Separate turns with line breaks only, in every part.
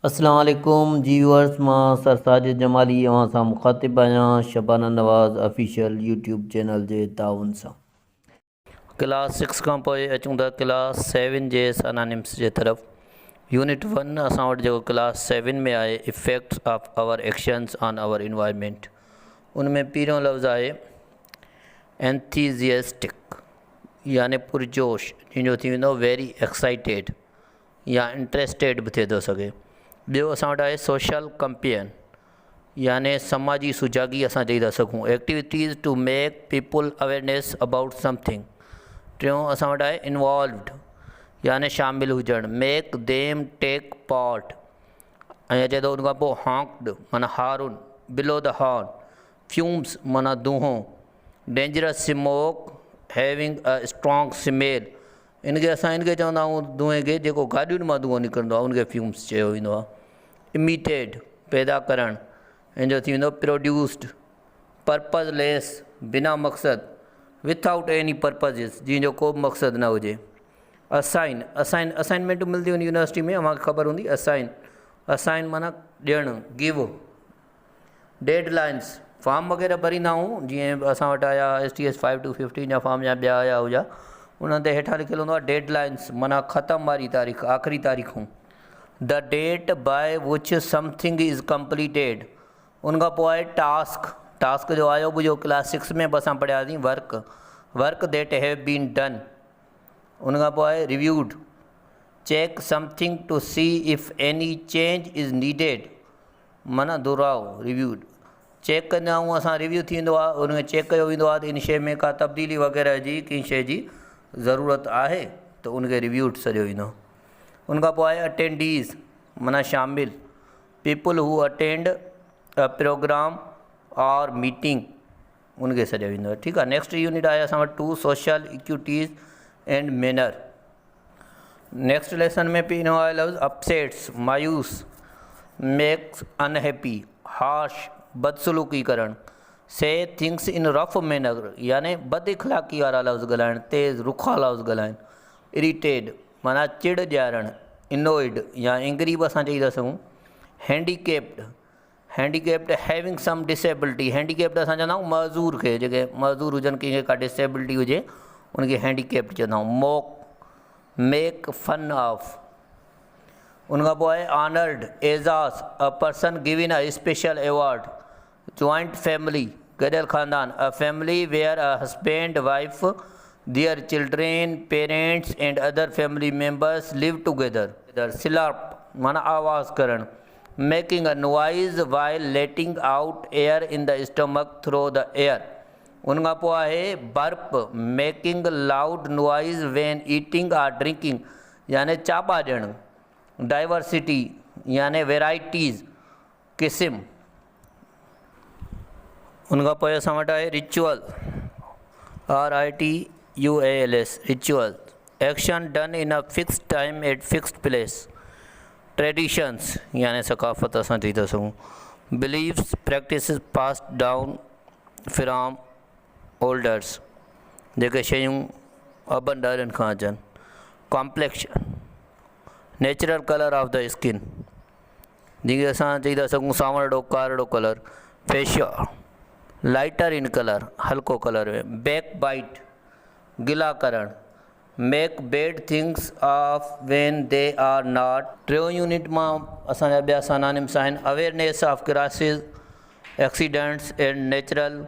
अस्सलाम वालेकुम जी व्यूअर्स, मां सर साजिद जमाली अवां सां मुखातिब आहियां Shabana Nawaz official YouTube channel जे ताउन सां। क्लास 6 खां पोइ अचूं था क्लास 7 जे अनानिम्स जे तरफ़। यूनिट 1 असां वटि जेको क्लास 7 में आहे effects of our actions on our environment. उन में पहिरियों लफ़्ज़ आहे एंथीजियास्टिक यानी पुरजोश, जंहिंजो थी वेंदो वेरी एक्साइटेड या इंट्रस्टेड बि थिए थो सघे। ॿियो असां वटि आहे सोशल कंपेन यानी समाजी सुजागी असां चई था सघूं, activities to make people awareness about something. टियों असां वटि आहे इन्वॉल्वड यानी शामिल हुजणु, मेक देम टेक पार्ट। ऐं अचे थो उनखां पोइ हॉन्क्ड माना हारून, बिलो द हॉर्न, फ्यूम्स माना दूहों, dangerous smoke, having a strong smell. इनखे असां इनखे चवंदा आहियूं धुएं खे जेको गाॾियुनि मां धुओं निकिरंदो आहे उनखे फ्यूम्स चयो वेंदो आहे। इमिटेड पैदा करणु, हिन जो थी वेंदो प्रोड्यूस्ड। पर्पज़लेस बिना मक़सदु, विथआउट एनी पर्पज़िस, जंहिंजो को बि मक़सदु न हुजे। असाइनमेंट मिलंदियूं आहिनि यूनिवर्सिटी में, अव्हांखे ख़बर हूंदी। असाइन माना ॾियणु, गिव। डेडलाइंस फॉर्म वग़ैरह भरींदा आहियूं, जीअं असां वटि आया STS 5 to 15 जा फॉर्म या ॿिया आया हुआ, उन्हनि ते हेठां लिखियलु हूंदो आहे डेडलाइंस माना ख़तमु वारी तारीख़, आख़िरी तारीख़ूं। The date by which something is completed. उनखां पोइ आहे टास्क जो आयो बुझो क्लास 6 में बि असां पढ़ियासीं work that have been done. उनखां पोइ आहे reviewed, check something to see if any change is needed माना दुहराओ। रिव्यूड चेक कंदा आहियूं असां, रिव्यू थींदो आहे, उनखे चेक कयो वेंदो आहे त इन शइ में का तब्दीली वग़ैरह जी कंहिं शइ जी ज़रूरत आहे त उनखे रिव्यूड सॼो ईंदो। उनखां पोइ आहे अटेंडीज़ माना शामिल, people who attend a programme or meeting, उनखे सॼो ईंदो। ठीकु आहे। नेक्स्ट यूनिट आहे असां वटि 2 social equities and manner. Next lesson में पहिरियों आहे लफ़्ज़ अपसेट्स मायूस, मेक्स अनहैप्पी हार्श बदसलूकी करणु, से थिंग्स इन रफ मैनर यानी बद इख़लाक़ी वारा लफ़्ज़ ॻाल्हाइणु, तेज़ रुखा लफ़्ज़ ॻाल्हाइणु। इरिटेड माना चिड़ ॾियारणु, इनोइड या एंग्री बि असां चई था सघूं। Handicapped having some disability, handicapped असां चवंदा आहियूं मज़दूर खे, जेके मज़दूर हुजनि कंहिंखे का डिसेबिलिटी हुजे उनखे हैंडीकेप्ड चवंदा आहियूं। Mock make fun of. उनखां पोइ आहे ऑनर्ड एज़ाज़, a person given a special award. Joint family गॾियल ख़ानदान, a family where a husband wife their children, parents and other family members live together. Slurp माना आवाज़ करणु, making a noise while letting out air in the stomach through the air. उनखां पोइ आहे burp, making loud noise when eating or drinking यानी चाॿा ॾियणु। Diversity यानी varieties, क़िस्म। उनखां पोइ असां वटि आहे ritual, RITUALS, ritual, action done in a fixed time at fixed place. Traditions यानी सकाफ़त असां चई था सघूं। Beliefs, practices passed down from elders, जेके शयूं अबनि ॾाॾनि खां अचनि। Complexion, natural color of the skin, जेके असां चई था सघूं सांवरड़ो कारड़ो colour. Fascia, lighter in colour, हल्को कलर में। बैक बाइट गिला करणु, make bad things off when they are not. टियों यूनिट मां असांजा ॿिया सिनोनिम्स आहिनि awareness of crisis, accidents and natural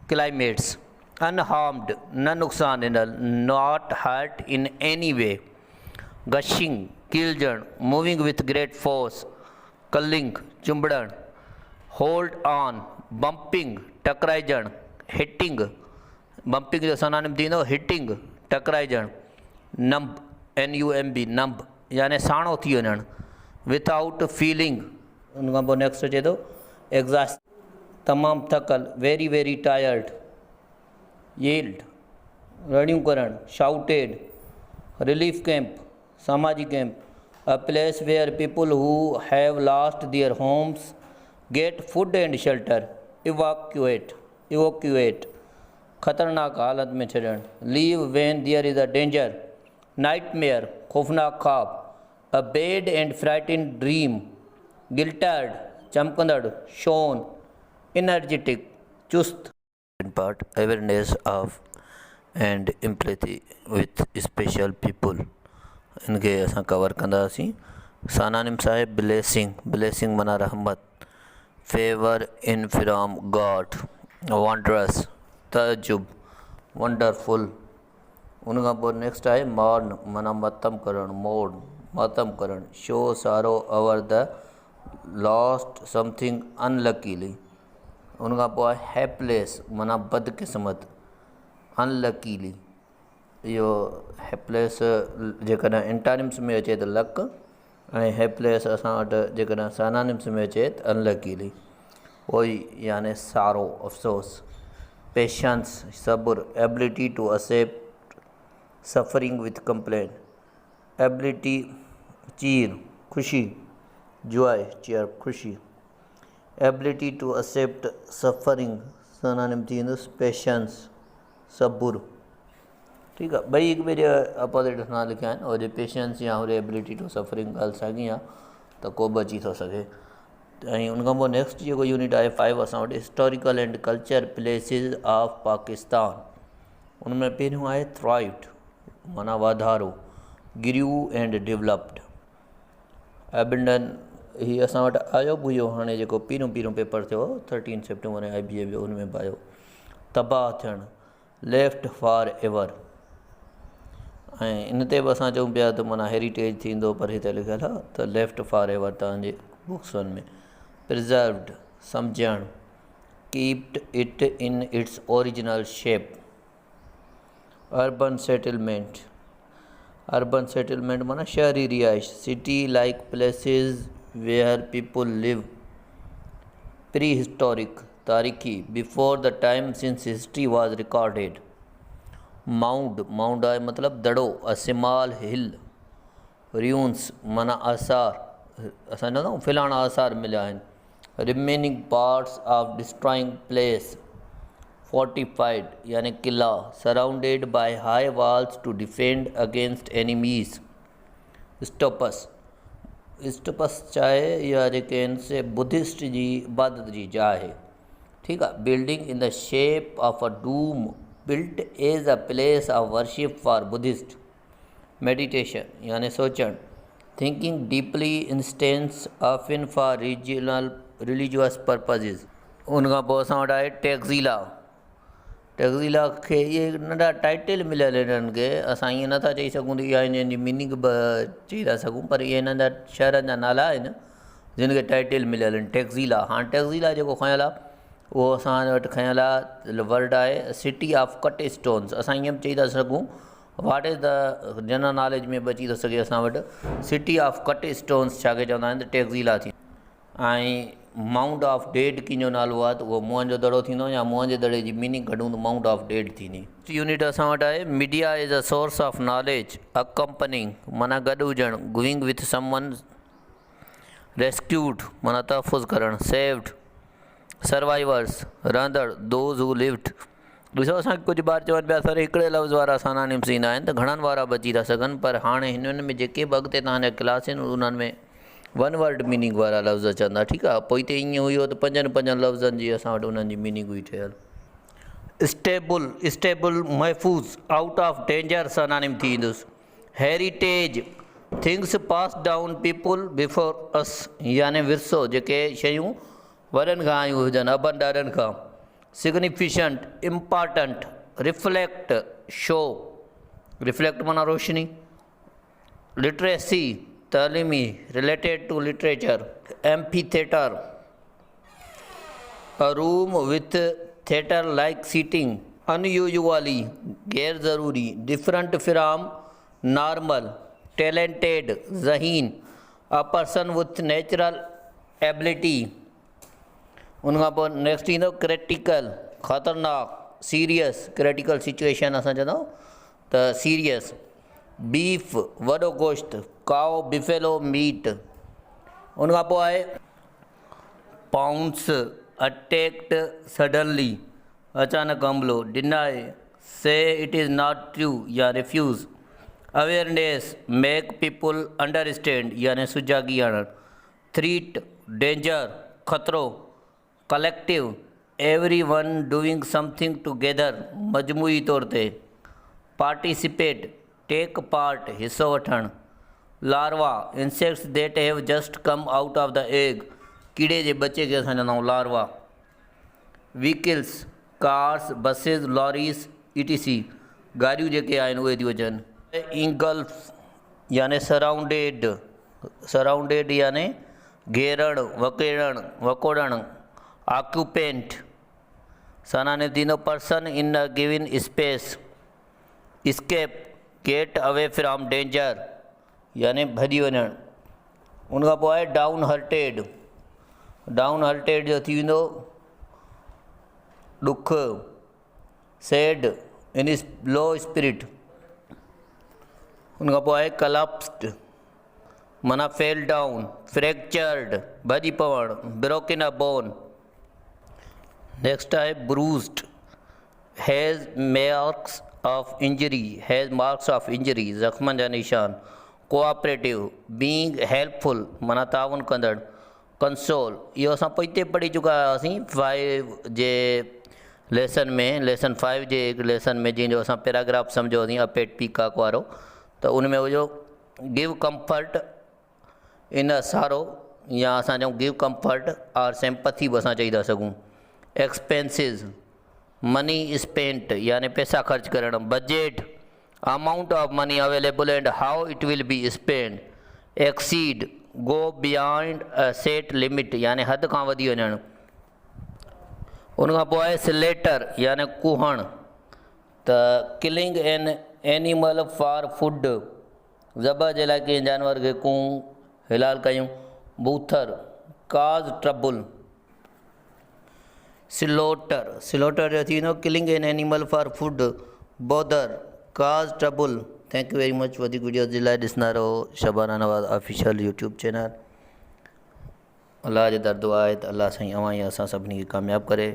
climates. Unharmed न नुक़सान ॾिनल, not hurt in any way. Gushing कीलजणु, moving with great force. Clinging चुंबड़णु। होल्ड ऑन बम्पिंग टकराइजणु। हिटिंग बम्पिंग जो सिनोनिम थींदो हिटिंग, टकराइजणु। नंब NUMB नंब यानी साणो थी वञणु। Without feeling. उनखां पोइ नेक्स्ट अचे थो एग्ज़ॉस्ट, तमामु थकल, वेरी वेरी टायर्ड। येल्ड रड़ियूं करणु। शाउटेड रिलीफ कैंप, सामाजी camp. A place where people who have lost their homes get food and shelter. Evacuate ख़तरनाक हालत में छॾणु। Leave when there is a danger. Nightmare खौफनाक ख़्वाब। A bad and frightened dream glittered चमकंदड़, shone energetic चुस्त। Part awareness of and empathy with special people इनके असां कवर कंदासीं। सानानिम्स आहे ब्लेसिंग, ब्लेसिंग माना रहमत, favour in from God, wondrous तजुब वंडरफुल। उन खां पोइ नेक्स्ट आहे मॉर्न माना मातम करणु, मोर्न मातम करणु, शो सारो over the lost something unluckily. उन खां पोइ आहे हैपलेस माना बदकिस्मत, अनलकीली। इहो हैपलेस जेकॾहिं एंटानिम्स में अचे त लक, ऐं हैपलेस असां वटि जेकॾहिं सानानिम्स में अचे त अनलकीली। पोइ याने सारो अफ़सोस, पेशंस सब्र, ability to accept suffering with complain, ability cheer ख़ुशी, जॉय चेयर ख़ुशी, एबिलिटी टू एक्सेप्ट सफरिंग सानानिम थी वेंदुसि पेशंस सब्र। ठीकु आहे, ॿई हिकु ॿिए जे अपोज़िट सां लिखिया आहिनि। और पेशंस या वरी एबिलिटी टू सफरिंग ॻाल्हि साॻी आहे, त को बि अची थो सघे। ऐं उन खां पोइ नेक्स्ट जेको यूनिट आहे 5 असां वटि historical and culture places of Pakistan. उन में पहिरियों आहे थ्राइव्ड माना वाधारो, ग्रू एंड डेवलप्ड, एबिंडन। हीअ असां वटि आयो बि हुयो हाणे जेको पहिरियों पेपर थियो 13 सेप्टेम्बर IBM जो, उन में बि आयो। तबाह थियणु, लेफ्ट फॉर एवर। ऐं इन ते बि असां चऊं पिया त माना हेरिटेज थींदो, पर हिते लिखियलु आहे त लेफ्ट फॉर एवर तव्हांजे बुक्सनि में। प्रिज़र्व्ड सम्झणु, keeped it in its original shape. Urban settlement, urban settlement माना शहरी रिहाइश, सिटी लाइक प्लेसिस वेयर पीपल लिव। प्री हिस्टोरिक तारीख़ी, before the time since history was recorded. Mound, mound आहे मतिलबु दड़ो, असिमाल हिल। रियूंस माना आसार, असां चवंदा आहियूं फिलाणा आसार मिलिया आहिनि। Remaining parts of destroying place, fortified यानी किला, surrounded by high walls to defend against enemies. Stupas, stupas चाहे इहा जेके आहिनि से बुद्धिस्ट जी इबादत जी जाइ आहे। ठीकु आहे, building in the shape of a Doom built as a place of worship for Buddhist। meditation यानी सोचण, thinking deeply instance often for regional religious purposes। उन खां पोइ असां वटि आहे टैक्ज़ीला। टैक्ज़ीला खे इहे नंढा टाइटल मिलियल आहिनि हिननि खे, असां ईअं नथा चई सघूं त इहा हिननि जी मीनिंग बि चई था सघूं, पर इहे नंढा शहरनि जा नाला आहिनि जिन खे टाइटल मिलियल आहिनि। टैक्ज़ीला, हाणे टैक्ज़ीला जेको खयल आहे उहो असां वटि खयल आहे वर्ड आहे सिटी ऑफ कट स्टोन्स। असां ईअं बि चई था सघूं, what is the general knowledge में बि अची थो सघे असां वटि सिटी ऑफ कट स्टोन्स छा खे चवंदा आहिनि त टैक्ज़ीला थी। ऐं माउंट ऑफ डेड कंहिंजो नालो आहे त उहो मुंहं जो दड़ो थींदो, या मुंहं जे दड़े जी मीनिंग कढूं त माउंट ऑफ डेड थींदी। यूनिट असां वटि आहे media is a source of knowledge, accompanying माना गॾु हुजणु, गोइंग विथ समवन, रेस्क्यूड माना तहफ़ुज़ करणु, सेव्ड सर्वाइवर्स रहंदड़, दोज़ हू लिव्ड। ॾिसो असांखे कुझु ॿार चवनि पिया सर हिकिड़े लफ़्ज़ वारा सानानिम्स ईंदा आहिनि त घणनि वारा बि अची था सघनि, पर हाणे हिननि में जेके बि अॻिते तव्हांजा क्लास आहिनि उन्हनि में वन वर्ड मीनिंग वारा लफ़्ज़ अचंदा। ठीकु आहे, पोइ हिते ईअं हुयो त पंजनि लफ़्ज़नि जी असां वटि उन्हनि जी मीनिंग हुई ठहियलु। स्टेबल, स्टेबल महफ़ूज़, आउट ऑफ डेंजर सानानिम थी ईंदुसि। हेरिटेज, थिंग्स पास डाउन पीपुल बिफोर अस यानी विरसो, जेके शयूं वॾनि खां आयूं हुजनि, अबनि ॾाॾनि खां। Significant, important, reflect show, reflect माना रोशनी। लिटरेसी तालीमी, related to literature. Amphitheatre, a room with theatre like seating. Unusually गैर ज़रूरी, डिफरेंट फ्राम नॉर्मल। टैलेंटेड ज़हीन, a person with natural ability. उन खां पोइ नेक्स्ट ईंदो क्रिटिकल, ख़तरनाक, सीरियस, क्रिटिकल सिचुएशन असां चवंदा आहियूं त सीरियस। बीफ वॾो गोश्त, काओ बिफेलो मीट। उन खां पोइ आहे पाउंस, अटैक्ड सडनली अचानक हमलो। Deny, say it is not true या refuse. Awareness, make people understand यानी सुजागी आणणु। थ्रीट डेंजर खतरो, collective every one doing something together मजमूई तौर ते, पार्टिसिपेट टेक पार्ट हिस्सो वठणु, larva insects that have just come out of the egg कीड़े जे बच्चे खे असां चवंदा आहियूं larva, vehicles cars buses lorries ETC गाड़ियूं जेके आहिनि उहे थियूं अचनि, इंगल्फ याने सराउंडेड याने घेरणु वकेरणु वकोड़णु, ऑक्यूपेंट सनाने थींदो person in a given space, escape get away from danger याने भॼी वञणु, उनखां पोइ आहे डाउन हर्टेड जो थी वेंदो ॾुख, सैड इन लो स्पिरिट, उनखां पोइ आहे कलप्स्ड माना फेल डाउन, फ्रैक्चर्ड भॼी पवणु, ब्रोकन अ बोन। नेक्स्ट आहे bruised has marks of injury ज़ख़्मनि जा निशान, कोऑपरेटिव बीइंग हेल्पफुल माना ताउन कंदड़, कंसोल इहो असां पोइते पढ़ी चुका हुआसीं 5 जे लेसन में, लेसन 5 जे लेसन में जंहिंजो असां पैराग्राफ सम्झोसीं अपेट पीकाक वारो, त उन में हुयो गिव कंफर्ट इन अ सारो या असां चऊं गिव कंफर्ट और सिंपथी बि असां चई था सघूं, एक्सपेंसिस मनी स्पेंट यानी पैसा ख़र्च करणु, budget amount of money available and how it will be spend, exceed go beyond a set limit यानी हद खां वधी वञणु, उनखां पोइ आहे स्लेटर यानी कुहण, त killing an animal for food ज़बह जे लाइ कंहिं जानवर खे कुहूं हिलाल कयूं, बूथर काज़ ट्रबुल, स्लोटर जो थी वेंदो killing an animal for food, bother cause trouble. Thank you very much. वधीक वीडियोज़ जे लाइ ॾिसंदा रहो Shabana Nawaz official YouTube channel. Allah जे दर दुआ आहे त अल्लाह साईं अवां असां सभिनी खे कामयाबु करे।